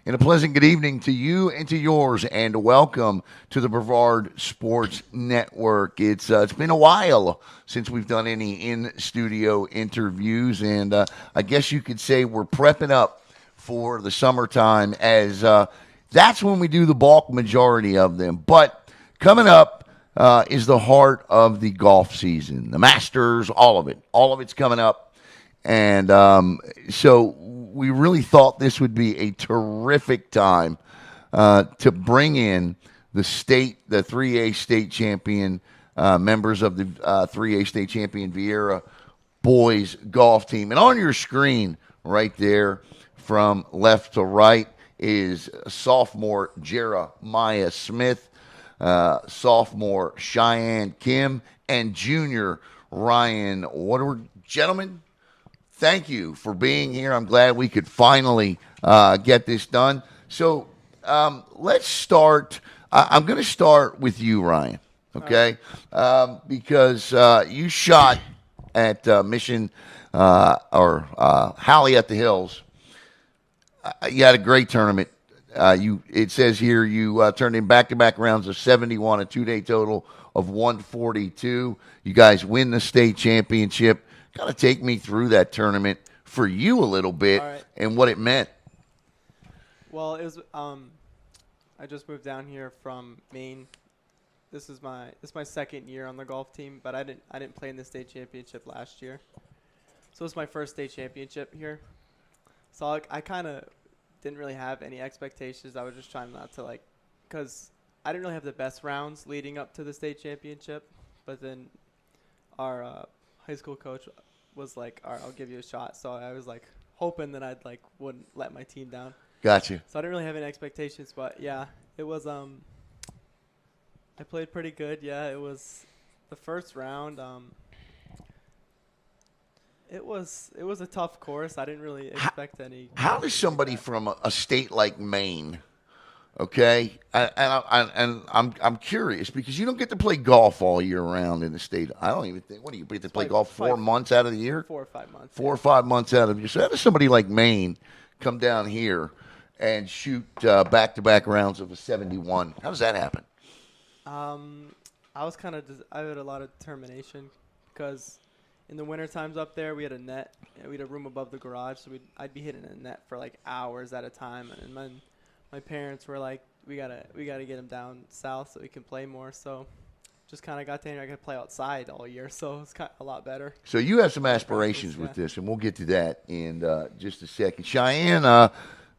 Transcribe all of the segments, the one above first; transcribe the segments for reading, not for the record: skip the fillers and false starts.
And a pleasant good evening to you and to yours, and welcome to the Brevard Sports Network. It's been a while since we've done any in-studio interviews, and I guess you could say we're prepping up for the summertime as that's when we do the bulk majority of them. But coming up is the heart of the golf season, the Masters, all of it. All of it's coming up. And so we really thought this would be a terrific time to bring in the 3A state champion, members of the 3A state champion Viera boys golf team. And on your screen right there from left to right is sophomore Jeremiah Smith, sophomore Shayaan Kim, and junior Ryan Woodward. Gentlemen, thank you for being here. I'm glad we could finally get this done. So let's start. I'm going to start with you, Ryan, okay? Because you shot at Mission or Howey-in-the-Hills. You had a great tournament. It says here you turned in back-to-back rounds of 71, a two-day total of 142. You guys win the state championship. Kind of take me through that tournament for you a little bit and what it meant. Well, it was. I just moved down here from Maine. This is my second year on the golf team, but I didn't play in the state championship last year, so it's my first state championship here. So I kind of didn't really have any expectations. I was just trying not to because I didn't really have the best rounds leading up to the state championship, but then our high school coach was like, all right, I'll give you a shot. So I was hoping that I'd wouldn't let my team down. Gotcha. So I didn't really have any expectations, but yeah, it was I played pretty good. Yeah, it was the first round. It was a tough course. I didn't really expect any. How does somebody from a state like Maine, okay? And I'm curious because you don't get to play golf all year round in the state. I don't even think. What do you get to play golf 4 months out of the year? 4 or 5 months. 4 or 5 months out of the year. So how does somebody like Maine come down here and shoot back-to-back rounds of a 71? How does that happen? I was I had a lot of determination because in the winter times up there we had a net. We had a room above the garage, so I'd be hitting a net for hours at a time, and my parents were like, we gotta get him down south so he can play more. So just kind of got down here. I could play outside all year, so it's a lot better. So you have some aspirations with this, and we'll get to that in just a second. Cheyenne,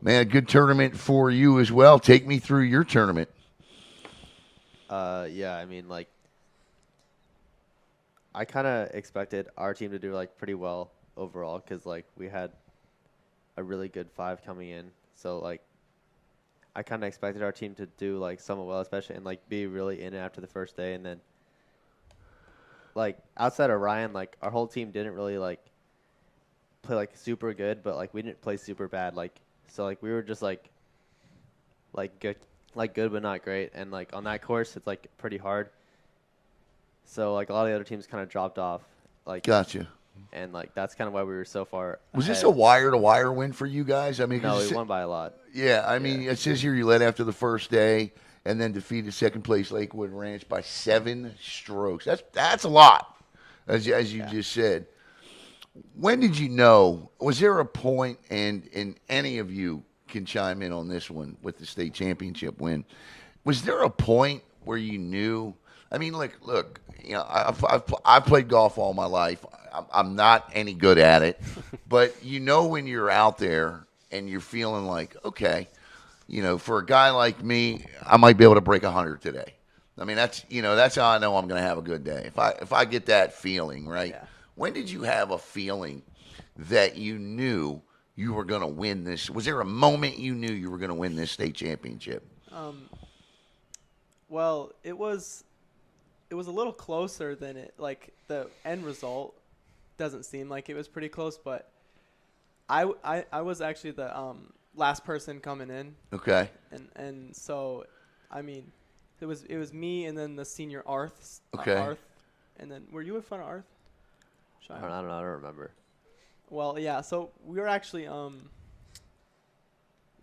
man, a good tournament for you as well. Take me through your tournament. Yeah, I mean, I kind of expected our team to do pretty well overall because we had a really good 5 coming in. So I kind of expected our team to do somewhat well, especially and be really in it after the first day. And then outside of Ryan, our whole team didn't really play super good, but we didn't play super bad. So we were just good, good but not great. And on that course, it's pretty hard. So a lot of the other teams kind of dropped off. Gotcha. And that's kind of why we were so far. Was ahead. this a wire-to-wire win for you guys? I mean, no, we won by a lot. Yeah, I mean, it says here you led after the first day and then defeated second-place Lakewood Ranch by 7 strokes. That's a lot, as you just said. When did you know? Was there a point, and any of you can chime in on this one with the state championship win, was there a point where you knew? I mean, look, I've played golf all my life. I'm not any good at it, but when you're out there and you're feeling okay, for a guy like me, I might be able to break 100 today. I mean, that's how I know I'm going to have a good day. If I get that feeling, right? Yeah. When did you have a feeling that you knew you were going to win this? Was there a moment you knew you were going to win this state championship? Well, it was a little closer than the end result doesn't seem like it was pretty close, but I was actually the last person coming in. Okay. And so, I mean, it was me and then the senior Arth. Okay. Arth, and then were you in front of Arth? I don't know. I don't remember. Well, yeah. So we were actually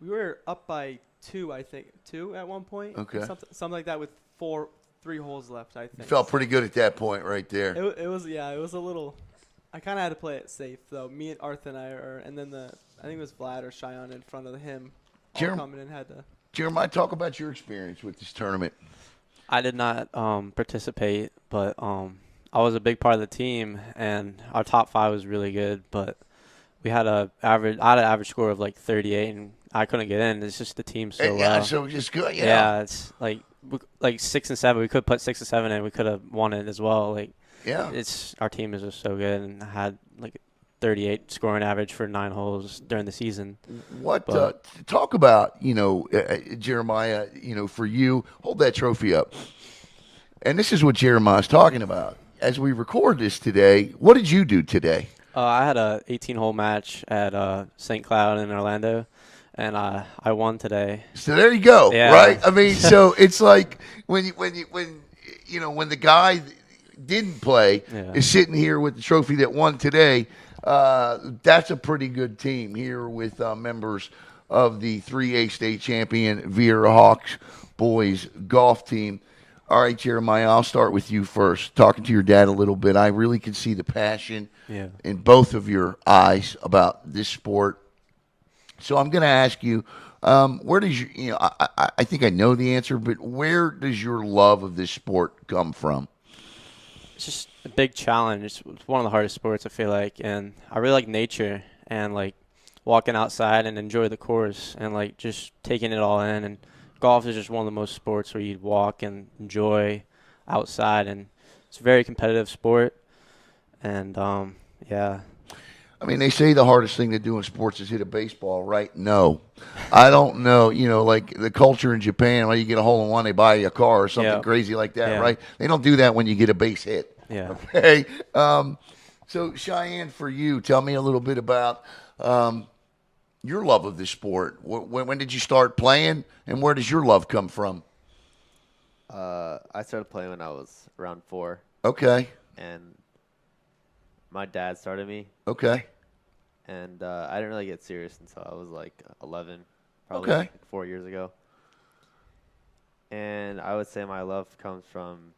we were up by 2, I think, 2 at one point. Okay. Something like that with 3 holes left, I think. You felt pretty good at that point right there. It was a little. I kind of had to play it safe though. Me and Arthur and and then I think it was Vlad or Shayaan in front of him, all coming in had to. Jeremiah, talk about your experience with this tournament. I did not participate, but I was a big part of the team, and our top 5 was really good. But I had an average score of like 38, and I couldn't get in. It's just the team so well. So just good. Yeah, it's like 6 and 7. We could put 6 and 7 in. We could have won it as well. It's our team is just so good, and I had like 38 scoring average for 9 holes during the season. Talk about, Jeremiah, for you, hold that trophy up. And this is what Jeremiah's talking about. As we record this today, what did you do today? I had a 18-hole match at St. Cloud in Orlando, and I won today. So there you go, right? I mean, so it's like when the guy didn't play is sitting here with the trophy that won today. That's a pretty good team here with members of the 3A state champion Viera Hawks boys golf team. All right, Jeremiah, I'll start with you first. Talking to your dad a little bit, I really can see the passion in both of your eyes about this sport. So I'm going to ask you, where does I think I know the answer, but where does your love of this sport come from? It's just a big challenge. It's one of the hardest sports, I feel like, and I really like nature and like walking outside and enjoy the course and like just taking it all in. And golf is just one of the most sports where you walk and enjoy outside, and it's a very competitive sport. And I mean, they say the hardest thing to do in sports is hit a baseball, right? No. I don't know. Like the culture in Japan, when you get a hole in one, they buy you a car or something crazy like that, right? They don't do that when you get a base hit. Yeah. Okay. So, Shayaan, for you, tell me a little bit about your love of this sport. When did you start playing, and where does your love come from? I started playing when I was around 4. Okay. And my dad started me. Okay. And I didn't really get serious until I was like 11, probably Okay. like 4 years ago. And I would say my love comes from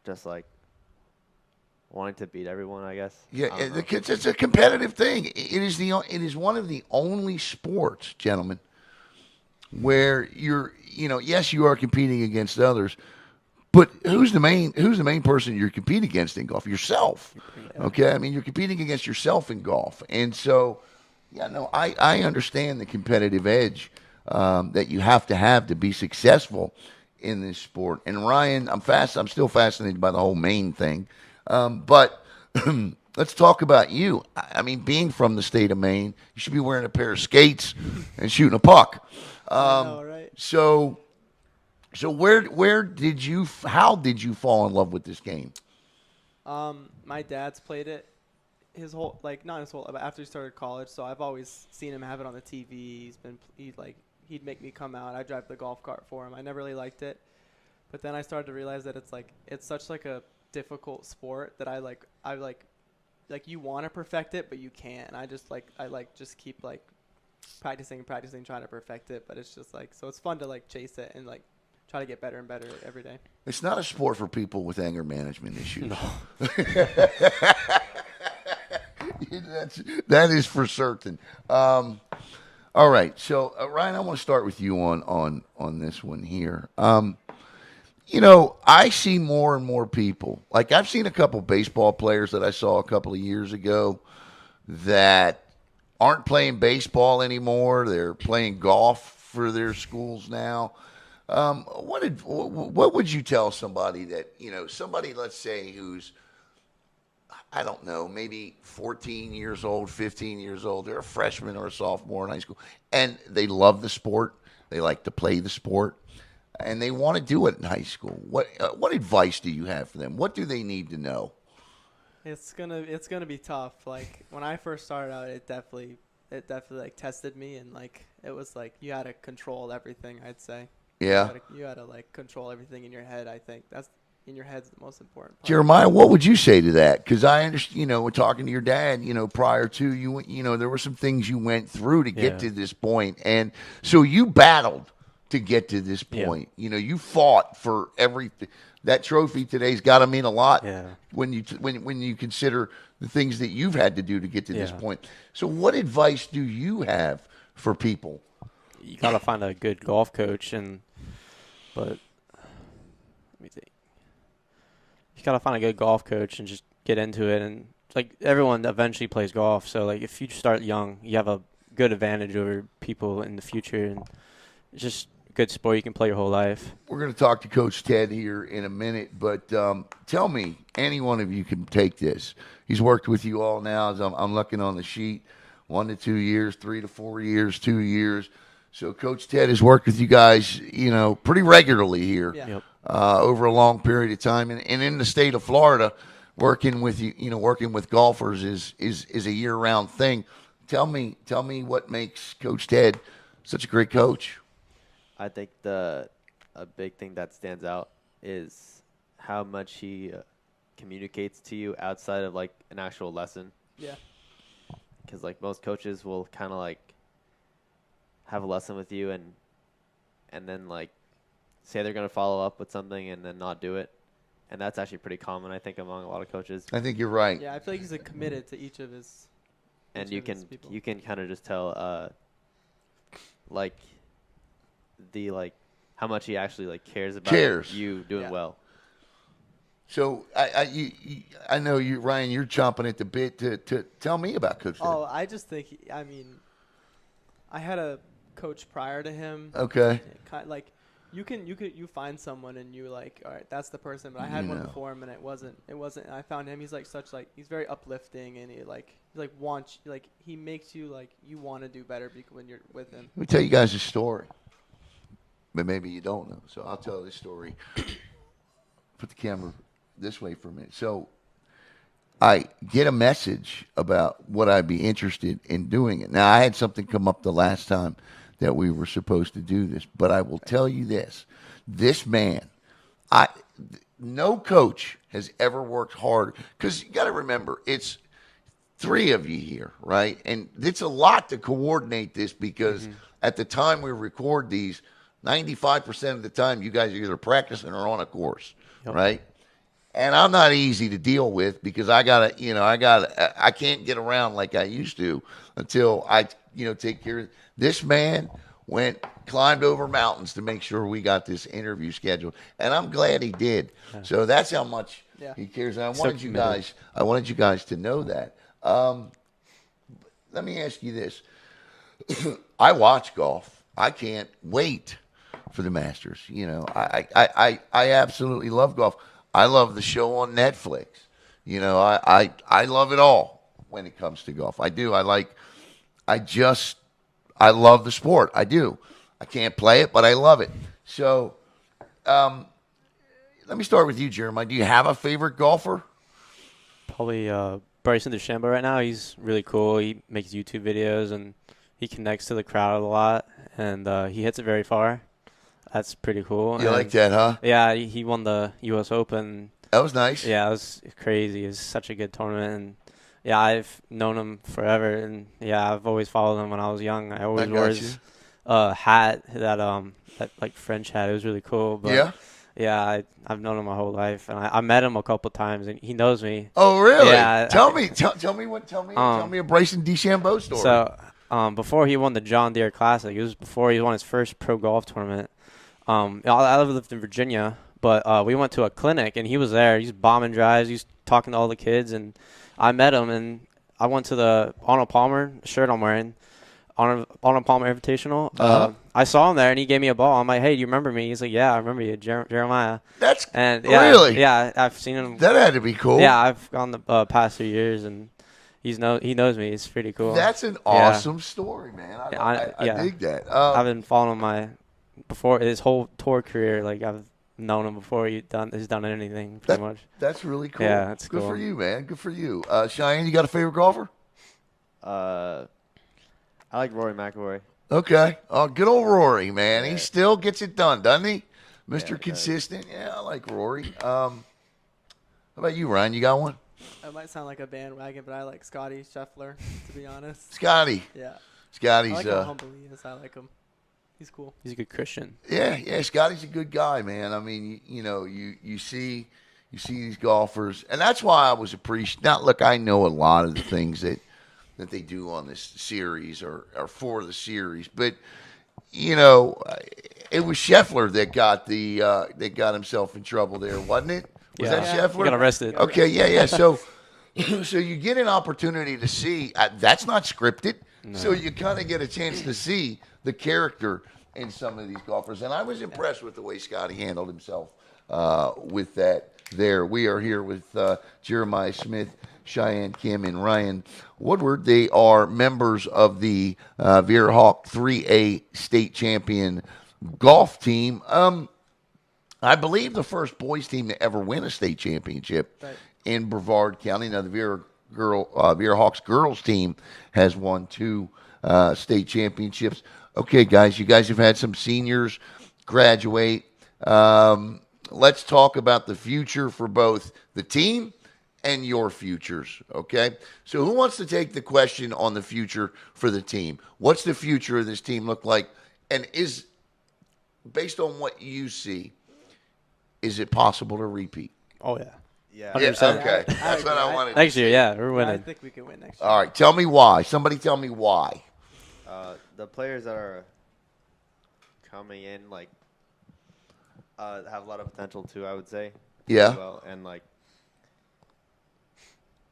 just like wanting to beat everyone, I guess. Yeah, it's a competitive thing. It is one of the only sports, gentlemen, where yes, you are competing against others, but who's the main person you're competing against in golf? Yourself. Okay, I mean, you're competing against yourself in golf, and so I understand the competitive edge that you have to be successful in this sport. And Ryan, I'm still fascinated by the whole Maine thing, but let's talk about you. I mean, being from the state of Maine, you should be wearing a pair of skates and shooting a puck. I know, right? So how did you fall in love with this game? My dad's played it after he started college, so I've always seen him have it on the TV. He'd make me come out. I drive the golf cart for him. I never really liked it, but then I started to realize that it's such like a difficult sport that I you want to perfect it, but you can't. And I just keep like practicing, trying to perfect it, but it's just so it's fun to like chase it and like try to get better and better every day. It's not a sport for people with anger management issues. No. That is for certain. All right, so Ryan, I want to start with you on this one here. I see more and more people. Like I've seen a couple baseball players that I saw a couple of years ago that aren't playing baseball anymore. They're playing golf for their schools now. What would you tell somebody that somebody, let's say, who's, I don't know, maybe 14 years old, 15 years old, they're a freshman or a sophomore in high school, and they love the sport, they like to play the sport, and they want to do it in high school. What advice do you have for them? What do they need to know? It's gonna be tough. Like when I first started out, it definitely like tested me, and like it was like you had to control everything. I'd say. Yeah. You had to like control everything in your head. I think in your head's the most important part. Jeremiah, what would you say to that? Because I understand, we're talking to your dad, prior to there were some things you went through to get to this point. And so you battled to get to this point. You fought for everything. That trophy today's got to mean a lot when you consider the things that you've had to do to get to this point. So what advice do you have for people? You got to find a good golf coach, but let me think. You got to find a good golf coach and just get into it. And like everyone eventually plays golf. So like if you start young, you have a good advantage over people in the future. And it's just a good sport you can play your whole life. We're going to talk to Coach Ted here in a minute. But tell me, any one of you can take this. He's worked with you all now. As I'm looking on the sheet, 1 to 2 years, 3 to 4 years, 2 years. So Coach Ted has worked with you guys, pretty regularly here. Yeah. Over a long period of time, and in the state of Florida, working with working with golfers is a year-round thing. Tell me what makes Coach Ted such a great coach. I think a big thing that stands out is how much he communicates to you outside of like an actual lesson. Yeah. Because like most coaches will kind of like have a lesson with you and then like say they're going to follow up with something and then not do it. And that's actually pretty common, I think, among a lot of coaches. I think you're right. Yeah, I feel like he's committed to each of his and you can kind of just tell like how much he actually like cares about you doing well. So I know you, Ryan, you're chomping at the bit to tell me about Coach Ted. Oh, I just think I had a coach prior to him. Okay. You find someone and you like, all right, that's the person. But I had one before him and it wasn't. And I found him. He's he's very uplifting and he makes you you want to do better when you're with him. Let me tell you guys a story, but maybe you don't know. So I'll tell this story. Put the camera this way for a minute. So I get a message about what I'd be interested in doing it. Now I had something come up the last time that we were supposed to do this. But I will tell you this man, no coach has ever worked harder. Because you got to remember, it's 3 of you here, right? And it's a lot to coordinate this because at the time we record these, 95% of the time you guys are either practicing or on a course, right? And I'm not easy to deal with because I can't get around like I used to until I take care of this man. Climbed over mountains to make sure we got this interview scheduled, and I'm glad he did. So that's how much he cares. And I wanted you guys to know that. Let me ask you this: I watch golf. I can't wait for the Masters. I absolutely love golf. I love the show on Netflix. I love it all when it comes to golf. I do. I love the sport. I do. I can't play it, but I love it. So let me start with you, Jeremiah. Do you have a favorite golfer? Probably Bryson DeChambeau right now. He's really cool. He makes YouTube videos, and he connects to the crowd a lot, and he hits it very far. That's pretty cool. You like that, huh? Yeah, he won the U.S. Open. That was nice. Yeah, it was crazy. It was such a good tournament, and yeah, I've known him forever, and yeah, I've always followed him when I was young. I always wore his hat, that like French hat. It was really cool. But yeah, I've known him my whole life, and I met him a couple times, and he knows me. Oh, really? Yeah. Tell me a Bryson DeChambeau story. So, before he won the John Deere Classic, it was before he won his first pro golf tournament. I lived in Virginia, but we went to a clinic, and he was there. He's bombing drives. He's talking to all the kids, and I met him, and I went to the Arnold Palmer shirt I'm wearing, Arnold Palmer Invitational. I saw him there, and he gave me a ball. I'm like, hey, do you remember me? He's like, yeah, I remember you, Jeremiah. Really? Yeah, I've seen him. That had to be cool. Yeah, I've gone the past 3 years, and he knows me. It's pretty cool. That's an awesome story, man. I dig that. I've been following him before his whole tour career. Like I've known him before he's done anything pretty much. That's really cool. Yeah, that's good cool. for you, man. Good for you. Shayaan, you got a favorite golfer? I like Rory McIlroy. Okay. Oh, good old Rory, man. He still gets it done, doesn't he? Mr. Yeah, it Consistent. Yeah, I like Rory. How about you, Ryan? You got one? It might sound like a bandwagon, but I like Scotty Scheffler, to be honest. Scotty. Yeah. I Scotty's like how humble he is. I like him. He's cool. He's a good Christian. yeah, Scotty's a good guy, man. I mean, you see these golfers, and that's why I was appreciative. Now, look, I know a lot of the things that they do on this series or for the series, but it was Scheffler that got himself in trouble there, wasn't it? Was that Scheffler? He got arrested. Okay, yeah. So you get an opportunity to see. That's not scripted. No. So you kind of get a chance to see the character in some of these golfers. And I was impressed with the way Scotty handled himself with that there. We are here with Jeremiah Smith, Shayaan Kim, and Ryan Woodward. They are members of the Viera Hawk 3A state champion golf team. I believe the first boys team to ever win a state championship in Brevard County. Now, the Viera Hawks girls team has won 2 state championships. Okay, guys, you guys have had some seniors graduate. Let's talk about the future for both the team and your futures, okay? So who wants to take the question on the future for the team? What's the future of this team look like? And is, based on what you see, is it possible to repeat? Oh, yeah. Yeah. 100%. Okay. That's what I wanted. Next year, yeah, we're I winning. think we can win next year. All right. Tell me why. Somebody tell me why. The players that are coming in, have a lot of potential too, I would say. Yeah. Well, and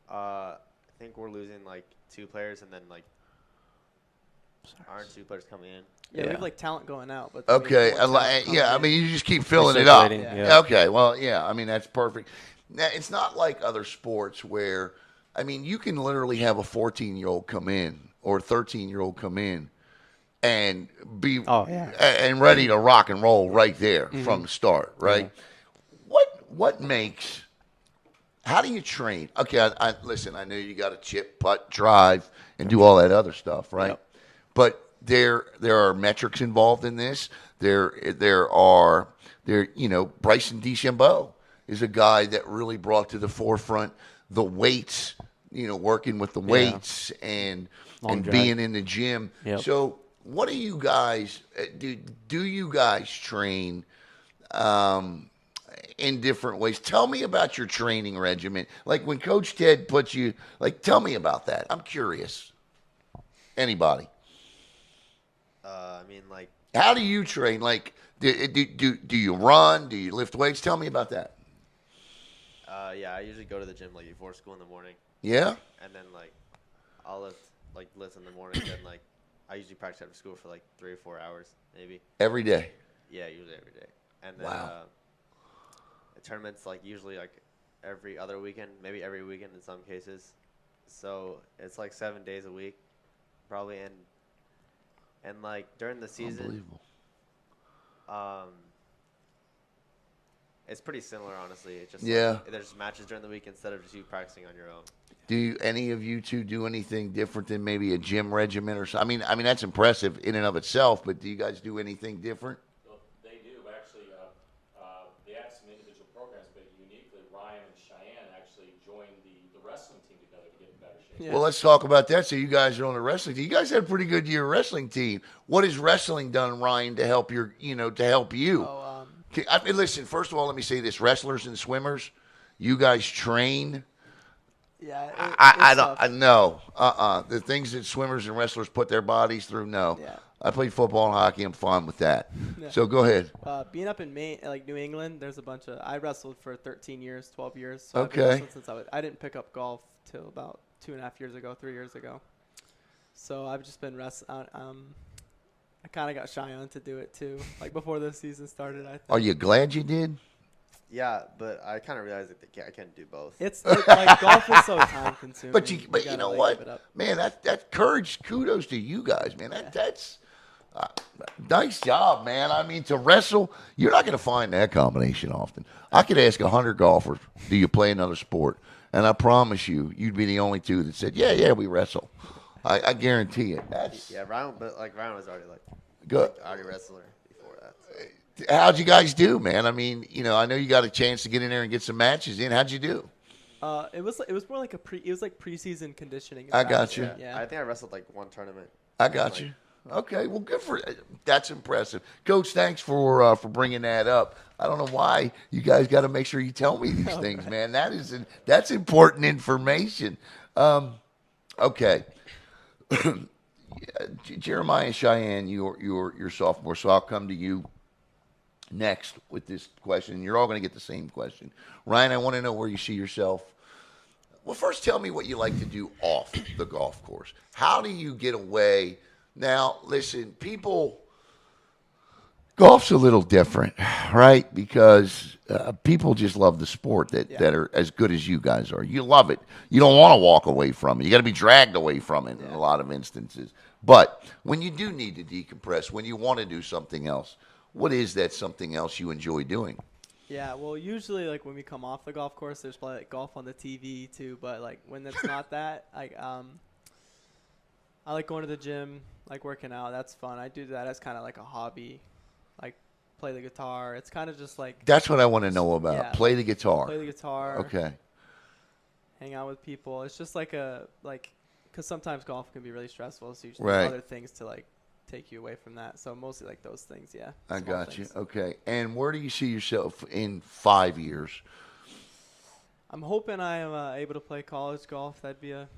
I think we're losing 2 players, and then aren't 2 players coming in. Yeah, we have talent going out, but Okay. I mean, you just keep filling it up. Yeah. Okay. Well, yeah. I mean, that's perfect. Now, it's not like other sports where, I mean, you can literally have a 14-year-old come in or a 13-year-old come in and be and ready to rock and roll right there from the start, right? Yeah. What makes? How do you train? Okay, I listen. I know you got to chip, putt, drive, and do all that other stuff, right? Yep. But there are metrics involved in this. There are Bryson DeChambeau is a guy that really brought to the forefront the weights, working with the weights and being in the gym. Yep. So what do you guys do you guys train in different ways? Tell me about your training regimen. Like when Coach Ted puts you, tell me about that. I'm curious. Anybody? How do you train? Do you run? Do you lift weights? Tell me about that. Yeah, I usually go to the gym before school in the morning. Yeah. And then I'll lift in the morning. Then I usually practice after school for 3 or 4 hours maybe. Every day. Yeah, usually every day. And then the tournaments usually every other weekend, maybe every weekend in some cases. So it's 7 days a week, probably. And during the season, Unbelievable. It's pretty similar, honestly. It's just there's matches during the week instead of just you practicing on your own. Do any of you two do anything different than maybe a gym regimen or something? I mean that's impressive in and of itself. But do you guys do anything different? Well, they do actually. They have some individual programs, but uniquely, Ryan and Shayaan actually joined the wrestling team together to get in better shape. Yeah. Well, let's talk about that. So you guys are on the wrestling team. You guys had a pretty good year wrestling team. What has wrestling done, Ryan, to help you? I mean, listen. First of all, let me say this: wrestlers and swimmers, you guys train. Yeah, I know. The things that swimmers and wrestlers put their bodies through. No. Yeah. I played football and hockey. I'm fine with that. Yeah. So go ahead. Being up in Maine, New England, there's a bunch of. I wrestled for 13 years, 12 years. So I've been Okay. wrestling since I didn't pick up golf till about 2.5 years ago, 3 years ago. So I've just been wrestling. I kind of got Shayaan to do it too, before the season started. I think. Are you glad you did? Yeah, but I kind of realized that I can't do both. It's golf is so time consuming. But you gotta, know give what, it up. man? That courage. Kudos to you guys, man. That's nice job, man. I mean, to wrestle, you're not going to find that combination often. I could ask 100 golfers, "Do you play another sport?" And I promise you, you'd be the only 2 that said, "Yeah, we wrestle." I guarantee it. That's Ryan, but Ryan was already good. already wrestler before that. So. how'd you guys do, man? I mean, I know you got a chance to get in there and get some matches in. How'd you do? It was more like it was like preseason conditioning. I got you. Yeah. I think I wrestled like one tournament. I got you. Okay, well, good for that's impressive, Coach. Thanks for bringing that up. I don't know why you guys got to make sure you tell me these things, man. That's important information. Okay, Jeremiah and Shayaan, you're sophomore, so I'll come to you next with this question. You're all going to get the same question, Ryan. I want to know where you see yourself. Well, first, tell me what you like to do off the golf course. How do you get away? Now, listen, golf's a little different, right? Because people just love the sport that are as good as you guys are. You love it. You don't want to walk away from it. You got to be dragged away from it in a lot of instances. But when you do need to decompress, when you want to do something else, what is that something else you enjoy doing? Yeah, well, usually like when we come off the golf course, there's probably like golf on the TV too. But like when it's not that, I like going to the gym, like working out. That's fun. I do that as kind of like a hobby, like play the guitar. It's kind of just like That's what I want to know about. Yeah, Play the guitar. play the guitar. Okay. Hang out with people. It's just like because sometimes golf can be really stressful. So you just Right. need other things to like take you away from that. So mostly like those things. Yeah. I small got you. things. Okay. And where do you see yourself in 5 years? I'm hoping I am able to play college golf. That'd be a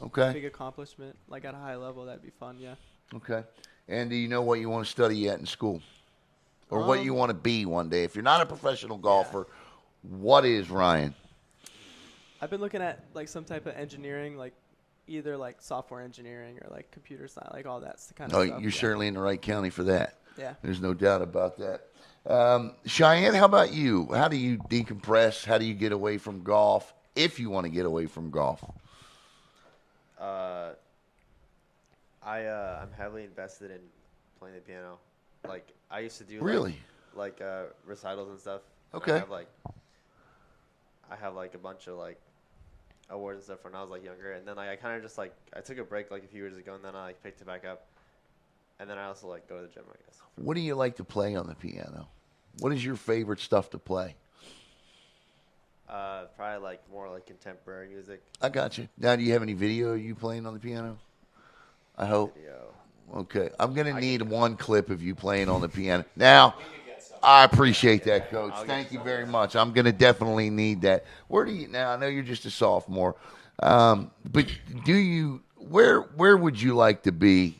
Okay. big accomplishment. Like at a high level, that'd be fun. Yeah. Okay. And do you know what you want to study yet in school? Or what you want to be one day? If you're not a professional golfer, what is Ryan? I've been looking at like some type of engineering, like either like software engineering or like computer science, like all that kind of Oh, stuff. you're certainly in the right county for that. Yeah. There's no doubt about that. Cheyenne, how about you? How do you decompress? How do you get away from golf if you want to get away from golf? I'm heavily invested in playing the piano. Like I used to do Really? like recitals and stuff. Okay. I have like a bunch of like awards and stuff when I was like younger, and then like I kind of just like I took a break like a few years ago, and then I like picked it back up, and then I also like go to the gym, I guess. What do you like to play on the piano? What is your favorite stuff to play? Probably like more like contemporary music. I got you. Now, do you have any video of you playing on the piano? I hope. Video. Okay. I'm going to need one clip of you playing on the piano. Now, I appreciate that, Coach. Thank you very much. I'm going to definitely need that. Where do you now? I know you're just a sophomore, but where would you like to be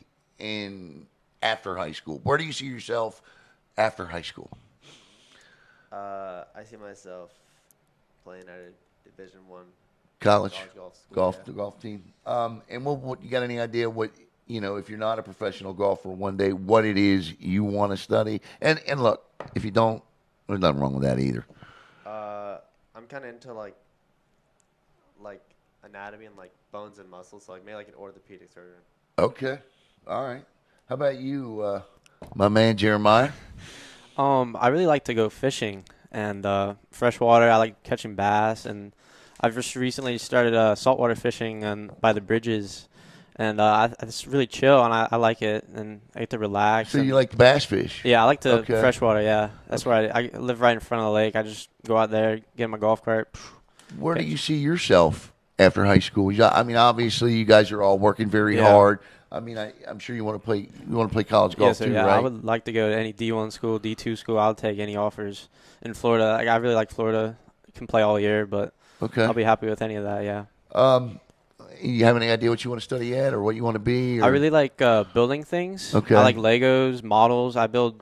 after high school? Where do you see yourself after high school? I see myself playing at a Division I College golf school. the golf team. And what you got any idea what if you're not a professional golfer one day, what it is you want to study? And look, if you don't, there's nothing wrong with that either. I'm kind of into like anatomy and like bones and muscles, so like maybe like an orthopedic surgeon. Okay, all right. How about you, my man Jeremiah? I really like to go fishing and freshwater. I like catching bass, and I've just recently started saltwater fishing by the bridges, and it's really chill, and I like it, and I get to relax. So you like to bass fish? Yeah, I like to Okay. freshwater. Yeah, that's where I live right in front of the lake. I just go out there, get in my golf cart. Where do you see yourself after high school? I mean, obviously, you guys are all working very Yeah. hard. I mean, I'm sure you want to play. You want to play college golf Yes, sir, too, yeah. right? I would like to go to any D1 school, D2 school. I'll take any offers in Florida. I really like Florida. Can play all year, but Okay. I'll be happy with any of that. Yeah. You have any idea what you want to study yet, or what you want to be? Or I really like building things. Okay. I like Legos, models. I build.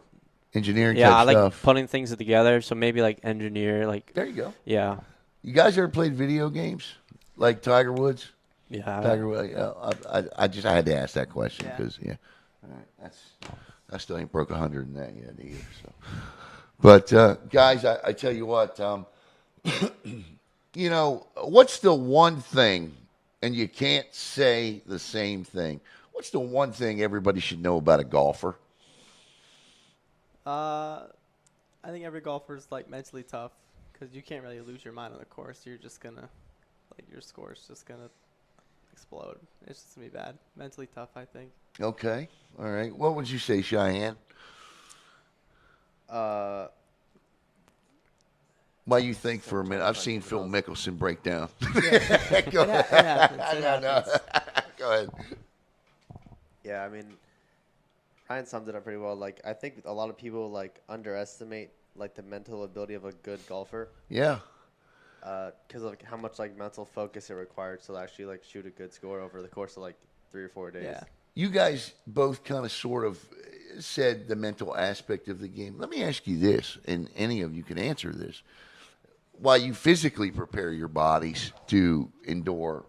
engineering Yeah, type I like stuff. putting things together. So maybe like engineer. Like There you go. yeah, You guys ever played video games like Tiger Woods? yeah. Tiger Woods. I had to ask that question Yeah. because all right, I still ain't broke 100 in that yet either. So, but guys, I tell you what, what's the one thing, and you can't say the same thing. What's the one thing everybody should know about a golfer? I think every golfer is like mentally tough because you can't really lose your mind on the course. You're just gonna your score's just gonna explode. It's just gonna be bad. Mentally tough, I think. Okay, all right. What would you say, Cheyenne? While you think for a minute, I've seen Phil Mickelson break down. Go It ahead. happens. It happens. Go ahead. Yeah, I mean, Ryan summed it up pretty well. Like, I think a lot of people like underestimate like the mental ability of a good golfer. Yeah. Because of how much like mental focus it required to actually like shoot a good score over the course of like 3 or 4 days. Yeah. You guys both kind of sort of said the mental aspect of the game. Let me ask you this, and any of you can answer this. While you physically prepare your bodies to endure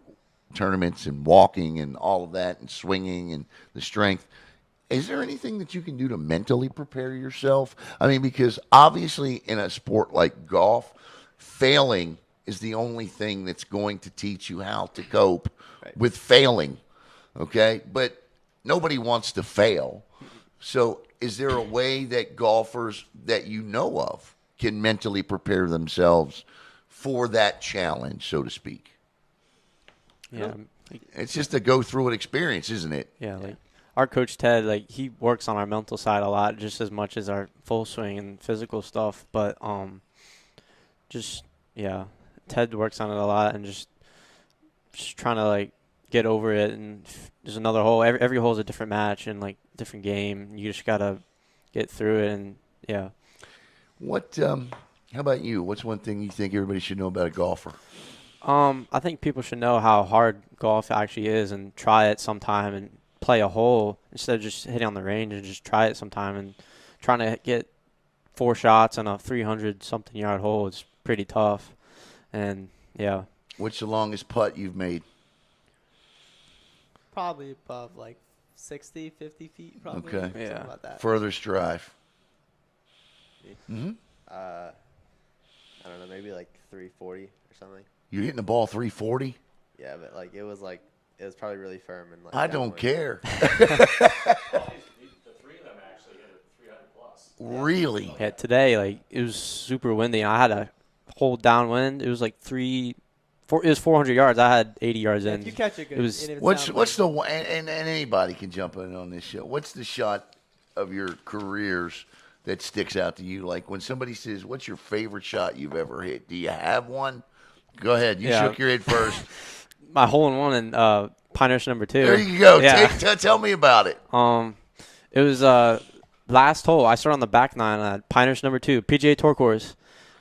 tournaments and walking and all of that and swinging and the strength, is there anything that you can do to mentally prepare yourself? I mean, because obviously in a sport like golf, failing is the only thing that's going to teach you how to cope with failing, okay? But nobody wants to fail. So is there a way that golfers that you know of can mentally prepare themselves for that challenge, so to speak? Yeah. It's just a go through it experience, isn't it? Yeah, like our coach Ted, like he works on our mental side a lot, just as much as our full swing and physical stuff. But Ted works on it a lot, and just trying to like get over it. And there's another hole. Every hole is a different match and like different game. You just gotta get through it, and yeah. What? How about you? What's one thing you think everybody should know about a golfer? I think people should know how hard golf actually is and try it sometime and play a hole instead of just hitting on the range, and just try it sometime. And trying to get 4 shots on a 300-something yard hole is pretty tough. And, yeah. What's the longest putt you've made? Probably above like 60, 50 feet. Probably. Okay. Something Yeah. about that. Furthest drive? I don't know, maybe like 340 or something. You're hitting the ball 340? Yeah, but like it was probably really firm and like. I don't care. The 3 of them actually hit it 300 plus. Really? Yeah, today, like, it was super windy. I had a hold downwind. It was like it was 400 yards. I had 80 yards in. If you catch it good, It was- and if it What's sounds the one? And anybody can jump in on this show. What's the shot of your careers that sticks out to you? Like when somebody says, "What's your favorite shot you've ever hit?" Do you have one? Go ahead. You Yeah. shook your head first. My hole in one in Pinehurst number 2. There you go. Yeah. Tell me about it. It was last hole. I started on the back 9 at Pinehurst number 2, PGA Tour course,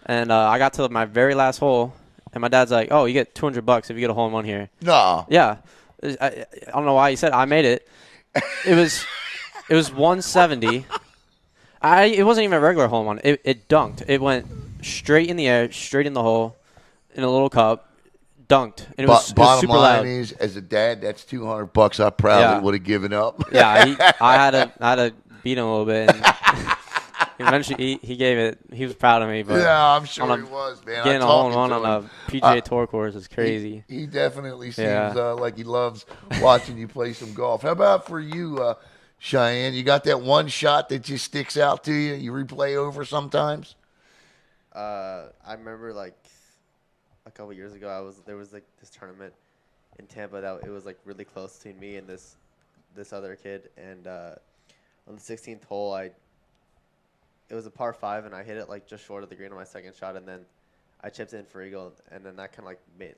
and I got to my very last hole, and my dad's like, "Oh, you get $200 if you get a hole in one here." No. Yeah, I don't know why he said I made it. It was 170. It wasn't even a regular hole in one. It dunked. It went straight in the air, straight in the hole, in a little cup, dunked, and it was Bottom super line loud. is, as a dad, that's $200 I probably Yeah. would have given up. Yeah, I had to beat him a little bit. And eventually, he gave it. He was proud of me. But Yeah, I'm sure on he was, man. getting I'm a hole in talking one to on him. a PGA Tour course is crazy. He definitely seems Yeah. like he loves watching you play some golf. How about for you, Cheyenne? You got that one shot that just sticks out to you? You replay over sometimes? I remember like a couple years ago, there was like this tournament in Tampa that it was like really close between me and this other kid, and on the 16th hole, it was a par 5, and I hit it like just short of the green on my second shot, and then I chipped in for eagle, and then that kind of like made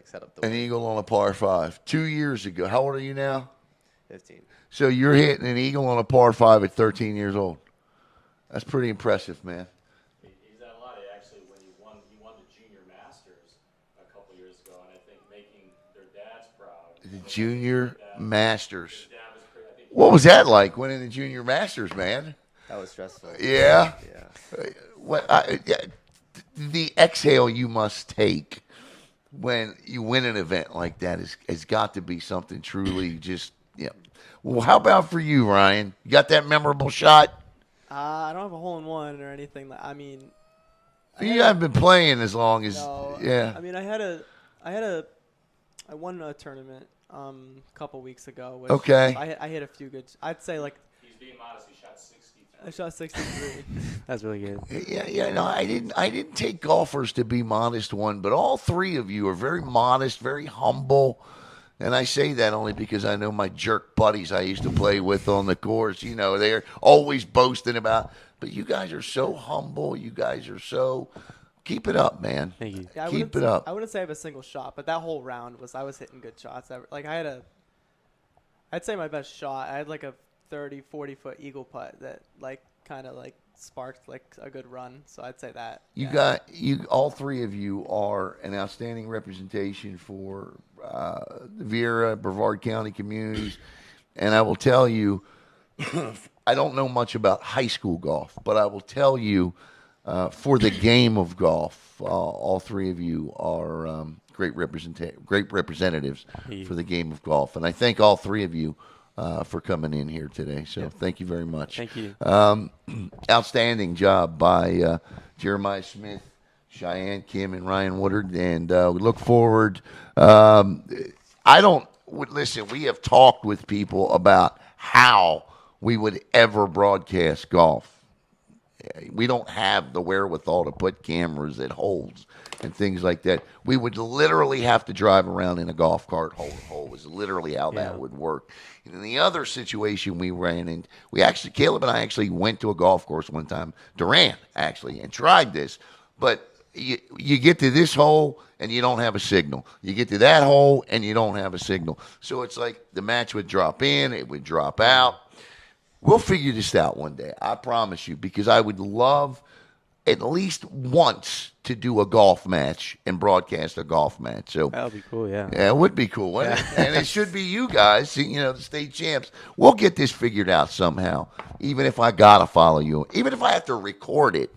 set up the An win. eagle on a par 5. 2 years ago. How old are you now? 15. So you're hitting an eagle on a par 5 at 13 years old. That's pretty impressive, man. He's done a lot. Actually, when he won the Junior Masters a couple years ago, and I think making their dads proud. The Junior Masters. His dad was pretty, I think What was that like, winning the Junior Masters, man? That was stressful. Yeah? Yeah. The exhale you must take when you win an event like that has got to be something truly just, yeah. Well, how about for you, Ryan? You got that memorable shot? I don't have a hole in one or anything. I mean, You haven't been playing as long as, no, yeah. I mean, I won a tournament a couple weeks ago. Which Okay. I hit a few good. I'd say like he's being modest. He shot 63. I shot 63. That's really good. Yeah, no, I didn't take golfers to be modest one, but all three of you are very modest, very humble. And I say that only because I know my jerk buddies I used to play with on the course. You know, they're always boasting about but you guys are so humble. You guys are so keep it up, man. Thank you. Yeah, Keep it up. I wouldn't say I have a single shot, but that whole round I was hitting good shots. I'd say my best shot. I had like a 30, 40-foot eagle putt that like kind of like sparked like a good run. So I'd say that. All three of you are an outstanding representation for the Viera, Brevard County communities. And I will tell you, I don't know much about high school golf, but I will tell you for the game of golf, all three of you are great representatives for the game of golf. And I thank all three of you for coming in here today. So thank you very much. Thank you. Outstanding job by Jeremiah Smith, Shayaan Kim, and Ryan Woodward. And we look forward. Listen, we have talked with people about how we would ever broadcast golf. We don't have the wherewithal to put cameras at holes and things like that. We would literally have to drive around in a golf cart hole to hole is literally how that would work. And in the other situation we ran in, Caleb and I actually went to a golf course one time, Durant actually, and tried this. But you get to this hole and you don't have a signal. You get to that hole and you don't have a signal. So it's like the match would drop in, it would drop out. We'll figure this out one day, I promise you, because I would love at least once to do a golf match and broadcast a golf match. So That would be cool, yeah. Yeah, it would be cool, wouldn't it? And it should be you guys, the state champs. We'll get this figured out somehow, even if I got to follow you, even if I have to record it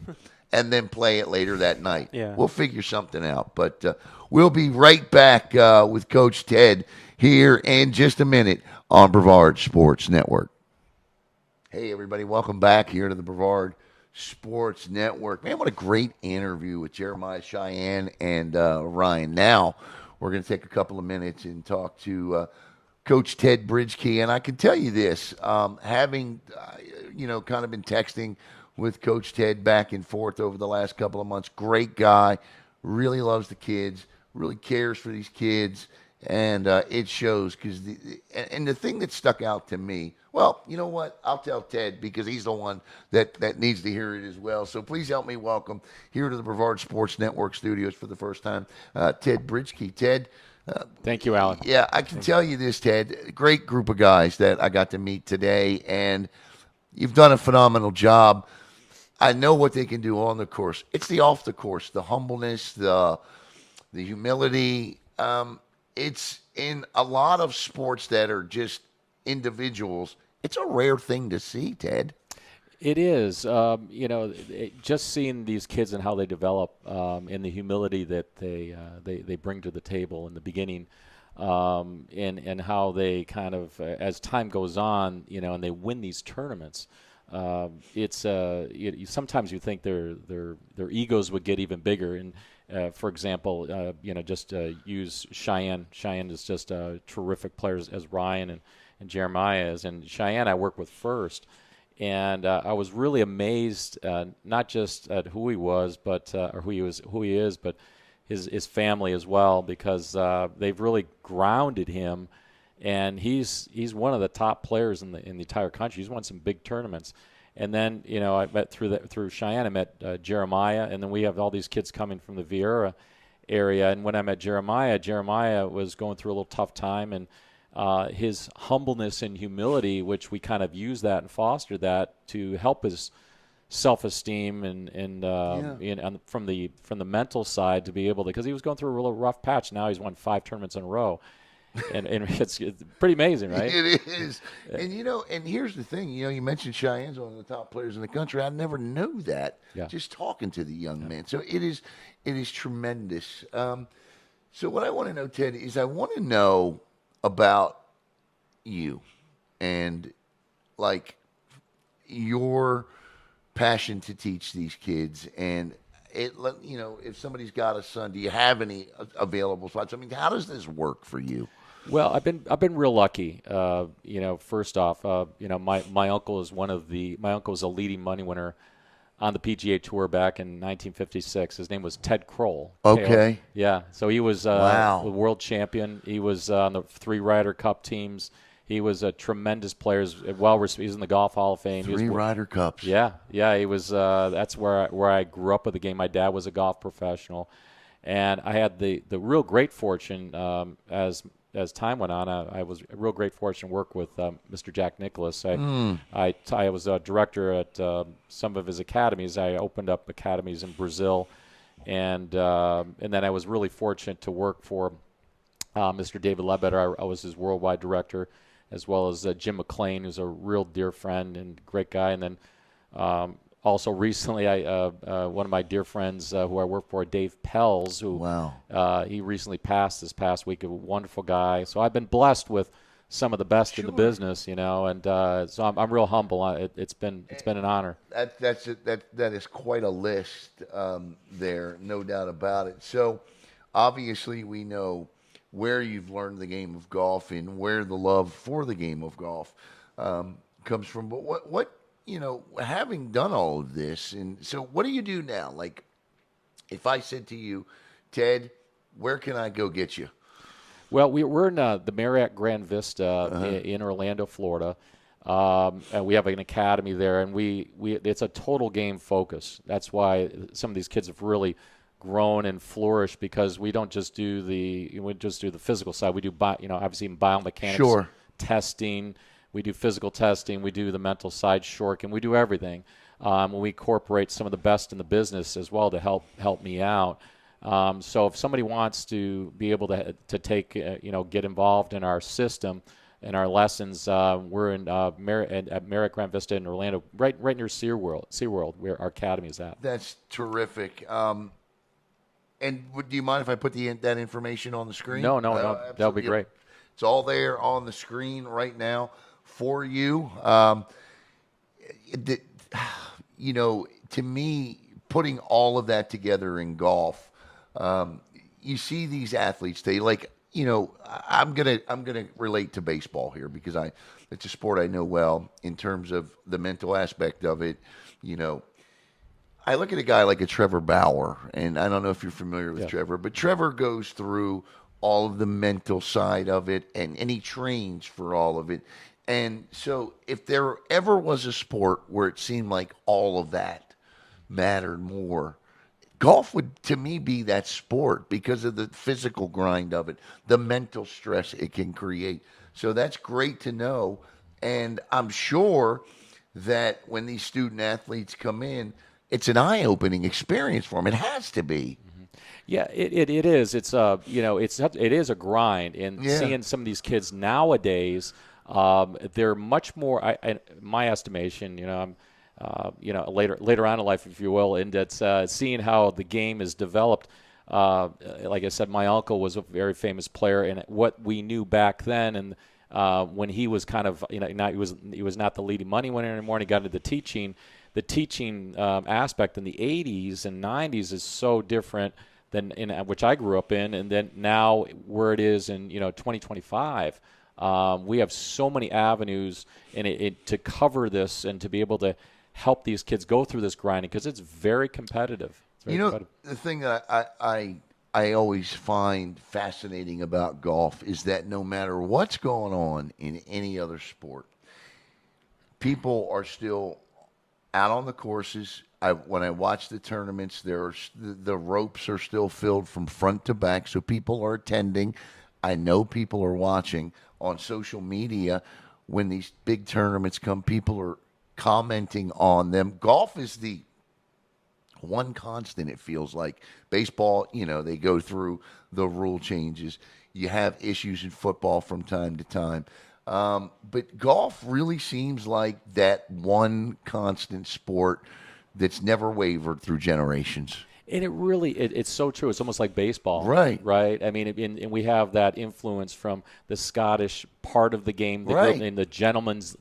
and then play it later that night. Yeah. We'll figure something out. But we'll be right back with Coach Ted here in just a minute on Brevard Sports Network. Hey, everybody, welcome back here to the Brevard Sports Network. Man, what a great interview with Jeremiah, Shayaan, and Ryan. Now, we're going to take a couple of minutes and talk to Coach Ted Bridgkey. And I can tell you this, having, kind of been texting with Coach Ted back and forth over the last couple of months, great guy, really loves the kids, really cares for these kids, and it shows. Because the thing that stuck out to me, well, you know what? I'll tell Ted because he's the one that needs to hear it as well. So please help me welcome here to the Brevard Sports Network studios for the first time, Ted Bridgkey. Ted. Thank you, Alan. Yeah, I can tell you this, Ted. Great group of guys that I got to meet today, and you've done a phenomenal job. I know what they can do on the course. It's the off the course, the humbleness, the humility. It's in a lot of sports that are just individuals. It's a rare thing to see, Ted. It is. Just seeing these kids and how they develop, and the humility that they bring to the table in the beginning, and how they kind of, as time goes on, and they win these tournaments. Sometimes you think their egos would get even bigger. And for example, use Shayaan. Shayaan is just a terrific player as Ryan and Jeremiah is. And Shayaan I work with first. And I was really amazed, not just at who he was, but or who he is, but his family as well, because they've really grounded him, and he's one of the top players in the entire country. He's won some big tournaments. And then I met through Shayaan, I met Jeremiah, and then we have all these kids coming from the Viera area. And when I met Jeremiah was going through a little tough time, and his humbleness and humility, which we kind of use that and foster that to help his self-esteem and from the mental side to be able to, because he was going through a real rough patch. Now he's won 5 tournaments in a row, and it's pretty amazing, right? It is. And and here's the thing, you mentioned Cheyenne's one of the top players in the country. I never knew that. Just talking to the young man. So it is tremendous. So what I want to know, Ted, is I want to know about you and like your passion to teach these kids, and if somebody's got a son, do you have any available spots? I mean, how does this work for you? Well, I've been real lucky. First off, my uncle is my uncle was a leading money winner on the PGA Tour back in 1956. His name was Ted Kroll. Okay. Yeah. So he was a world champion. He was on the 3 Ryder Cup teams. He was a tremendous player. He's in the Golf Hall of Fame. 3 Ryder Cups. Yeah. He was. That's where I grew up with the game. My dad was a golf professional, and I had the real great fortune as time went on. I was a real great fortune to work with Mr. Jack Nicklaus. I was a director at some of his academies. I opened up academies in Brazil, and then I was really fortunate to work for Mr. David Ledbetter. I was his worldwide director, as well as Jim McClain, who's a real dear friend and great guy. And then also recently, one of my dear friends who I work for, Dave Pells, who he recently passed this past week, a wonderful guy. So I've been blessed with some of the best in the business, and so I'm real humble. It's been an honor. That is quite a list there, no doubt about it. So obviously we know where you've learned the game of golf and where the love for the game of golf comes from. But what having done all of this, and so what do you do now? Like, if I said to you, Ted, where can I go get you? Well, we're in the Marriott Grand Vista in Orlando, Florida, and we have an academy there, and it's a total game focus. That's why some of these kids have really grown and flourished, because we don't just do the physical side. We do obviously biomechanics testing. We do physical testing. We do the mental side, short, and we do everything. We incorporate some of the best in the business as well to help me out. So if somebody wants to be able to take get involved in our system and our lessons, we're in at Marriott Grand Vista in Orlando, right near SeaWorld, where our academy is at. That's terrific. And do you mind if I put that information on the screen? No, that'll be great. It's all there on the screen right now for you. To me, putting all of that together in golf, you see these athletes. They I'm gonna relate to baseball here because it's a sport I know well in terms of the mental aspect of it. I look at a guy like a Trevor Bauer, and I don't know if you're familiar with Trevor, but Trevor goes through all of the mental side of it, and he trains for all of it. And so if there ever was a sport where it seemed like all of that mattered more, golf would, to me, be that sport because of the physical grind of it, the mental stress it can create. So that's great to know. And I'm sure that when these student athletes come in, it's an eye-opening experience for them. It has to be. Yeah, it is. It's it is a grind, and seeing some of these kids nowadays, they're much more. In my estimation, later on in life, if you will, and it's seeing how the game is developed. Like I said, my uncle was a very famous player, and what we knew back then, and when he was kind of he was not the leading money winner anymore, and he got into the teaching. The teaching aspect in the 80s and 90s is so different than in which I grew up in, and then now where it is in 2025. We have so many avenues to cover this and to be able to help these kids go through this grinding because it's very competitive. The thing that I always find fascinating about golf is that no matter what's going on in any other sport, people are still out on the courses. When I watch the tournaments, the ropes are still filled from front to back, so people are attending. I know people are watching on social media. When these big tournaments come, people are commenting on them. Golf is the one constant, it feels like. Baseball, they go through the rule changes. You have issues in football from time to time. But golf really seems like that one constant sport that's never wavered through generations. And it's so true. It's almost like baseball. Right. Right? I mean, and we have that influence from the Scottish part of the game, in the gentleman's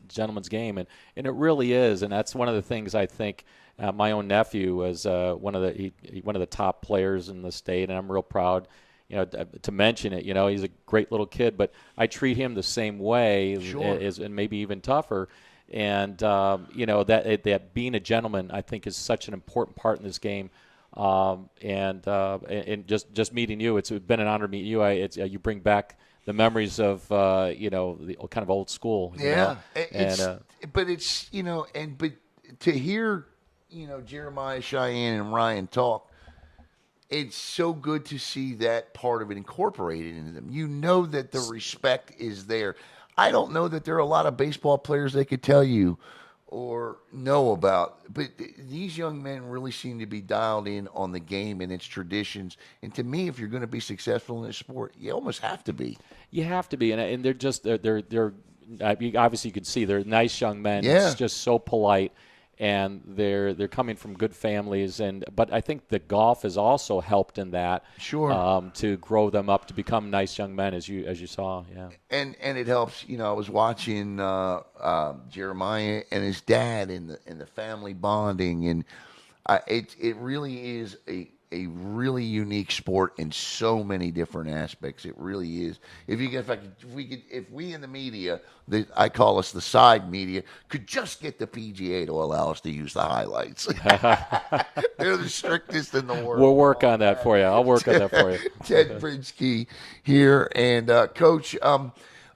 game. And it really is. And that's one of the things I think my own nephew was one of the top players in the state, and I'm real proud to mention it. He's a great little kid, but I treat him the same way, and maybe even tougher. And that being a gentleman, I think, is such an important part in this game. And just meeting you, it's been an honor to meet you. You bring back the memories of the kind of old school. Yeah, And but it's but to hear Jeremiah, Cheyenne, and Ryan talk, it's so good to see that part of it incorporated into them. You know that the respect is there. I don't know that there are a lot of baseball players that could tell you or know about, but these young men really seem to be dialed in on the game and its traditions. And to me, if you're going to be successful in this sport, you almost have to be. you have to be, and they're obviously you can see they're nice young men. Yeah. It's just so polite. And they're coming from good families, but I think the golf has also helped in that. Sure. To grow them up to become nice young men, as you saw. Yeah. And it helps. I was watching Jeremiah and his dad in the family bonding, and it really is a really unique sport in so many different aspects. It really is. If we in the media, I call us the side media, could just get the PGA to allow us to use the highlights. They're the strictest in the world. We'll work on that for you. I'll work on that for you. Ted Brinsky here, and Coach.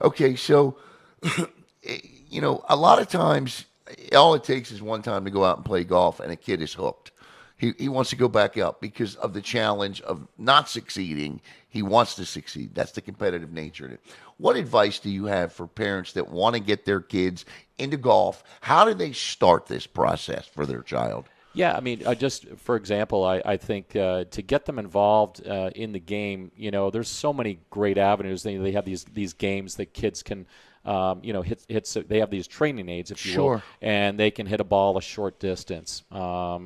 Okay, so a lot of times, all it takes is one time to go out and play golf, and a kid is hooked. He wants to go back out because of the challenge of not succeeding. He wants to succeed. That's the competitive nature of it. What advice do you have for parents that want to get their kids into golf? How do they start this process for their child? Yeah, I mean, just for example, I think to get them involved in the game, there's so many great avenues. They have these games that kids can, hit. They have these training aids, if you will, and they can hit a ball a short distance. I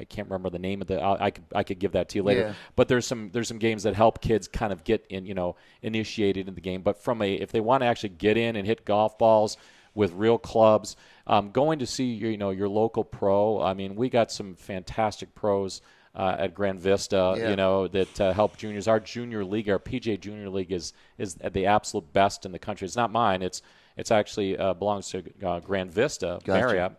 can't remember the name of I could give that to you later. Yeah. But there's some games that help kids kind of get initiated in the game. But if they want to actually get in and hit golf balls with real clubs, going to see your local pro. I mean, we got some fantastic pros at Grand Vista, that help juniors. Our junior league, our PGA Junior League, is the absolute best in the country. It's not mine. It's actually belongs to Grand Vista Marriott,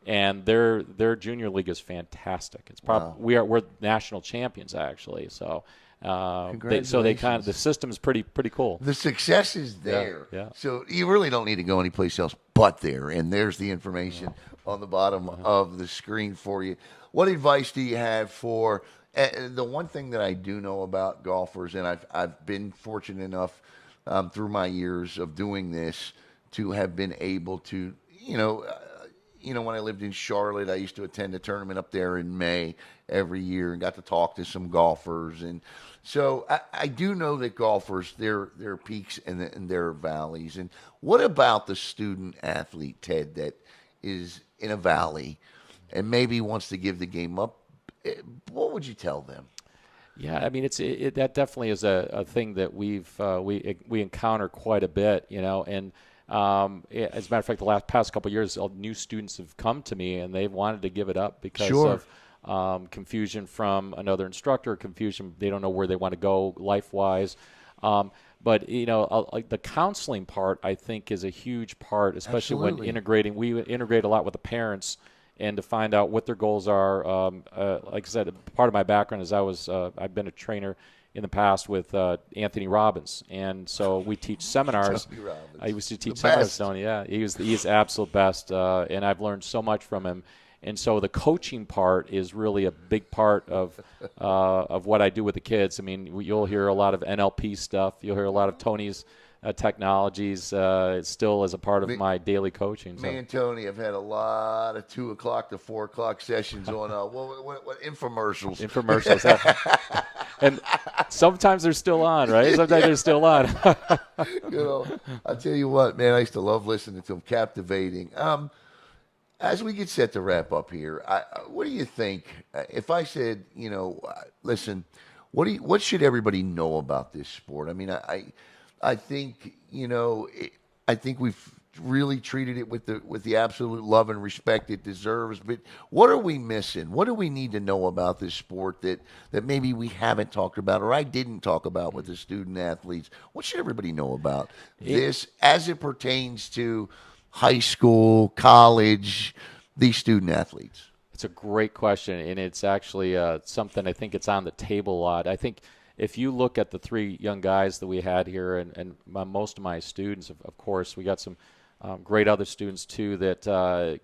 and their junior league is fantastic. It's probably we're national champions actually. So. The system is pretty cool. The success is there. Yeah. So you really don't need to go anyplace else but there. And there's the information on the bottom of the screen for you. What advice do you have for the one thing that I do know about golfers, and I've been fortunate enough through my years of doing this to have been able to, when I lived in Charlotte, I used to attend a tournament up there in May every year and got to talk to some golfers. And so I do know that golfers, there are peaks and there are valleys. And what about the student athlete, Ted, that is in a valley and maybe wants to give the game up? What would you tell them? Yeah, I mean, that definitely is a thing that we encounter quite a bit, and as a matter of fact, the past couple of years, new students have come to me and they've wanted to give it up because of confusion from another instructor, confusion, they don't know where they want to go life-wise. But the counseling part, I think, is a huge part, especially when integrating. We integrate a lot with the parents and to find out what their goals are. Like I said, part of my background is I've been a trainer in the past with Anthony Robbins, and so we teach seminars. I used to teach seminars, Tony. Yeah, he's absolute best, and I've learned so much from him. And so the coaching part is really a big part of what I do with the kids. I mean, you'll hear a lot of NLP stuff. You'll hear a lot of Tony's technologies still as a part of my daily coaching. Me and Tony have had a lot of 2 o'clock to 4 o'clock sessions on what infomercials. Infomercials. And sometimes they're still on, right? Sometimes they're still on. I'll tell you what, man, I used to love listening to them. Captivating. As we get set to wrap up here, what do you think? If I said, listen, what should everybody know about this sport? I mean, I think I think we've really treated it with the absolute love and respect it deserves. But what are we missing? What do we need to know about this sport that maybe we haven't talked about or I didn't talk about with the student athletes? What should everybody know about this as it pertains to high school, college, these student athletes? It's a great question, and it's actually something I think it's on the table a lot. I think if you look at the three young guys that we had here, and most of my students, of course, we got some great other students too that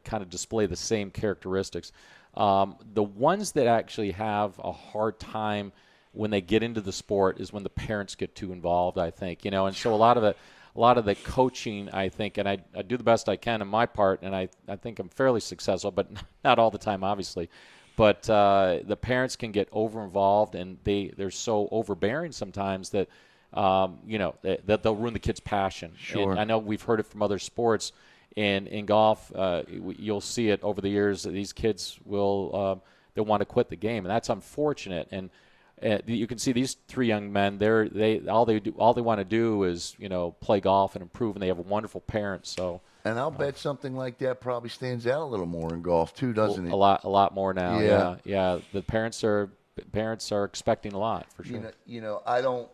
kind of display the same characteristics. The ones that actually have a hard time when they get into the sport is when the parents get too involved, I think, and so a lot of the coaching, I think, and I do the best I can in my part, and I think I'm fairly successful, but not all the time, obviously. But the parents can get over-involved, and they're so overbearing sometimes that, that they'll ruin the kid's passion. Sure. And I know we've heard it from other sports. In golf, you'll see it over the years that these kids they'll want to quit the game, and that's unfortunate. And you can see these three young men. All they want to do is play golf and improve, and they have wonderful parents. So. And I'll bet something like that probably stands out a little more in golf too, doesn't it? A lot more now. Yeah. Yeah. The parents are expecting a lot for sure. I don't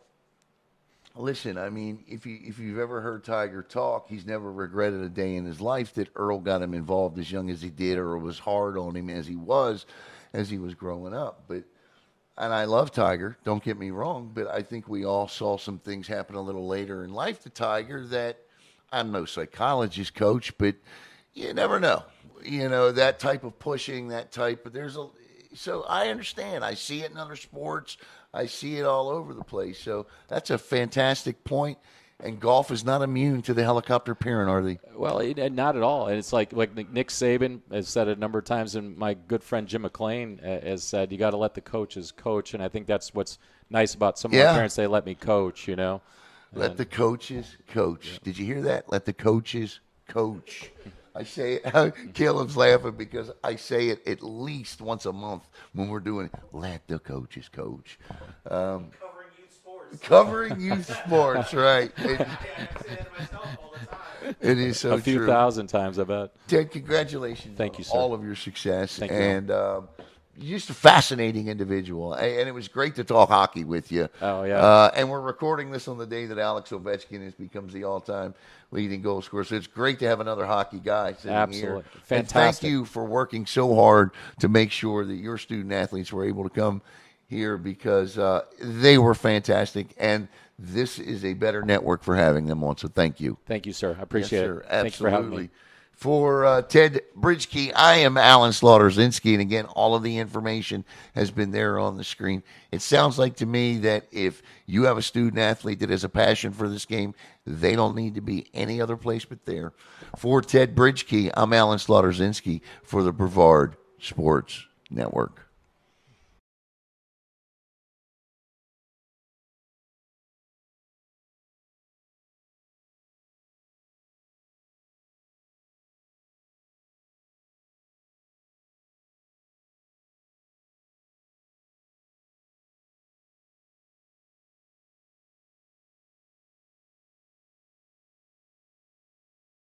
listen. I mean, if you've ever heard Tiger talk, he's never regretted a day in his life that Earl got him involved as young as he did, or was hard on him as he was growing up. And I love Tiger. Don't get me wrong, but I think we all saw some things happen a little later in life to Tiger that. I'm no psychologist, coach, but you never know. That type of pushing, so I understand. I see it in other sports. I see it all over the place. So that's a fantastic point. And golf is not immune to the helicopter parent, are they? Well, not at all. And it's like Nick Saban has said it a number of times, and my good friend Jim McClain has said, you got to let the coaches coach. And I think that's what's nice about some of my parents. They let me coach, Let the coaches coach. Yeah. Did you hear that? Let the coaches coach. I say it. Caleb's laughing because I say it at least once a month when we're doing let the coaches coach. Covering youth sports. Covering youth sports, right. I say that myself all the time. It is so true. A few thousand times, I bet. Ted, congratulations. Thank you, sir. All of your success. Thank you. And you're just a fascinating individual, and it was great to talk hockey with you. Oh, yeah. And we're recording this on the day that Alex Ovechkin becomes the all-time leading goal scorer. So it's great to have another hockey guy sitting Absolutely. here. Fantastic. And thank you for working so hard to make sure that your student-athletes were able to come here because they were fantastic, and this is a better network for having them on. So thank you. Thank you, sir. I appreciate Yes, sir. it. Absolutely. Thanks for having me. For Ted Bridgkey, I am Alan Slaughter-Zinski, and again, all of the information has been there on the screen. It sounds like to me that if you have a student-athlete that has a passion for this game, they don't need to be any other place but there. For Ted Bridgkey, I'm Alan Slaughter-Zinski for the Brevard Sports Network.